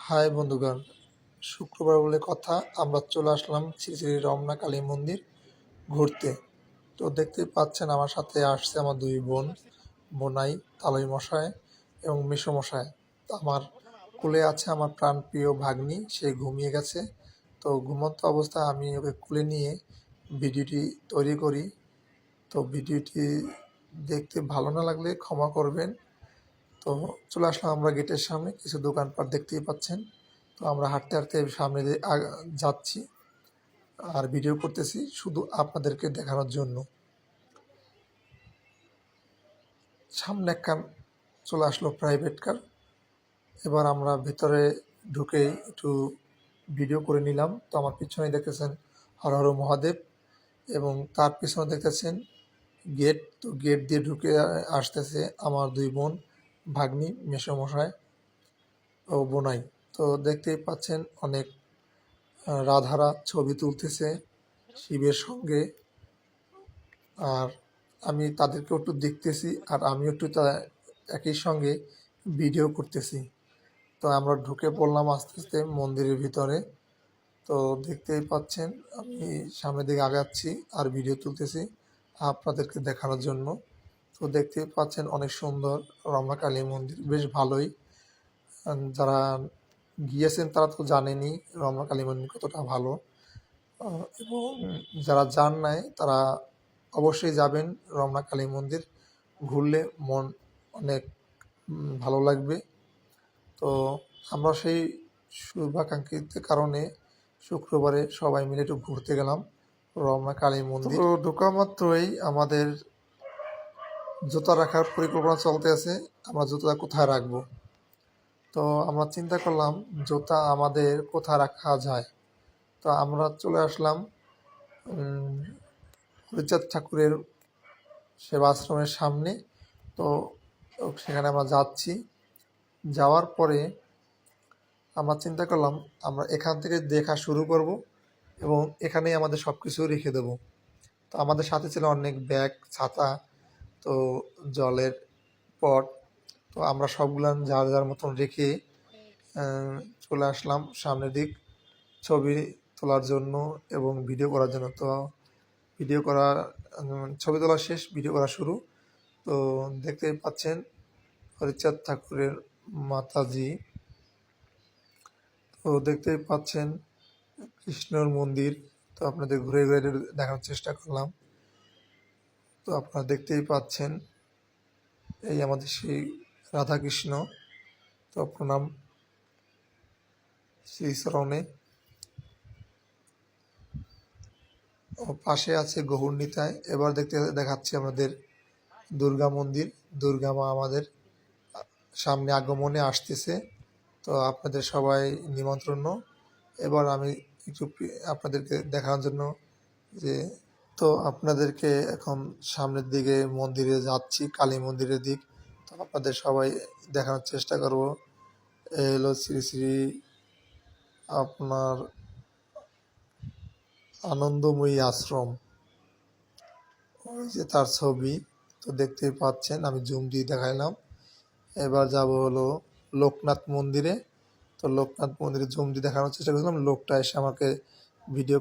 High বন্ধুগণ, শুক্রবার বলে কথা আমরা চলে আসলাম শ্রী শ্রী রমনা কালী মন্দির ঘুরতে। তো দেখতেই পাচ্ছেন আমার সাথে আসছে আমার দুই বোন, বোনাই, তালই মশাই এবং মেসো মশাই। তো আমার কোলে আছে আমার প্রাণপ্রিয় ভাগ্নি, সে ঘুমিয়ে গেছে। তো ঘুমন্ত অবস্থায় আমি ওকে কোলে নিয়ে ভিডিওটি তৈরি করি। তো ভিডিওটি দেখতে ভালো না লাগলে ক্ষমা করবেন। তো চলে আসলাম আমরা গেটের সামনে, কিছু দোকানপাট দেখতেই পাচ্ছেন। তো আমরা হাঁটতে হাঁটতে সামনে দিয়ে যাচ্ছি আর ভিডিও করতেছি শুধু আপনাদেরকে দেখানোর জন্য। সামনে একটা চলে আসলো প্রাইভেট কার। এবার আমরা ভেতরে ঢুকে একটু ভিডিও করে নিলাম। তো আমার পিছনে দেখতেছেন হর হর মহাদেব এবং তার পিছনে দেখতেছেন গেট। তো গেট দিয়ে ঢুকে আসতেছে আমার দুই বোন, ভাগ্নি, মেসোমশাই ও বোনাই। তো দেখতেই পাচ্ছেন অনেক রাধারা ছবি তুলতেছে শিবের সঙ্গে। আর আমি তাদেরকেও একটু দেখতেছি আর আমি একটু একই সঙ্গে ভিডিও করতেছি। তো আমরা ঢুকে পড়লাম আস্তে আস্তে মন্দিরের ভিতরে। তো দেখতেই পাচ্ছেন আমি সামনের দিকে আগাচ্ছি আর ভিডিও তুলতেছি আপনাদেরকে দেখানোর জন্য। তো দেখতেই পাচ্ছেন অনেক সুন্দর রমনা কালী মন্দির, বেশ ভালোই। যারা গিয়েছেন তারা তো জানেনই রমনা কালী মন্দির কতটা ভালো। এবং যারা যান নাই তারা অবশ্যই যাবেন রমনা কালী মন্দির। ঘুরলে মন অনেক ভালো লাগবে। তো আমরা সেই শুভাকাঙ্ক্ষিত কারণে শুক্রবারে সবাই মিলে একটু ঘুরতে গেলাম রমনা কালী মন্দির। তো ঢোকা মাত্রই আমাদের জুতা রাখার পরিকল্পনা চলতে আছে, আমরা জুতা কোথায় রাখবো। তো আমরা চিন্তা করলাম জুতা আমাদের কোথায় রাখা যায়। তো আমরা চলে আসলাম হরিচাঁদ ঠাকুরের সেবা আশ্রমের সামনে। তো সেখানে আমরা যাচ্ছি। যাওয়ার পরে আমরা চিন্তা করলাম আমরা এখান থেকে দেখা শুরু করব এবং এখানেই আমাদের সব কিছু রেখে দেব। তো আমাদের সাথে ছিল অনেক ব্যাগ, ছাতা, তো জলের পট। তো আমরা সবগুলান যার যার মতন রেখে চলে আসলাম সামনের দিক ছবি তোলার জন্য এবং ভিডিও করার জন্য। তো ভিডিও করা, ছবি তোলা শেষ, ভিডিও করা শুরু। তো দেখতেই পাচ্ছেন হরিচাঁদ ঠাকুরের মাতাজি। তো দেখতেই পাচ্ছেন কৃষ্ণর মন্দির। তো আপনাদের ঘুরে ঘুরে দেখানোর চেষ্টা করলাম। তো আপনারা দেখতেই পাচ্ছেন এই আমাদের সেই রাধাকৃষ্ণ। তো প্রণাম শ্রী চরণে। ও পাশে আছে গৌরনিতাই। এবার দেখাচ্ছি আমাদের দুর্গা মন্দির। দুর্গা মা আমাদের সামনে আগমনে আসতেছে। তো আপনাদের সবাই নিমন্ত্রণ। এবার আমি একটু আপনাদেরকে দেখানোর জন্য যে, তো আপনাদেরকে এখন সামনের দিকে মন্দিরে যাচ্ছি, কালী মন্দিরের দিক। তো আপনাদের সবাই দেখানোর চেষ্টা করব। এই হলো শ্রী শ্রী আপনার আনন্দময়ী আশ্রম, ওই যে তার ছবি। তো দেখতেই পাচ্ছেন, আমি জুম দিয়ে দেখাইলাম। এবার যাব হলো লোকনাথ মন্দিরে। তো লোকনাথ মন্দিরে জুম দিয়ে দেখানোর চেষ্টা করছিলাম, লোকটা এসে আমাকে ভিডিও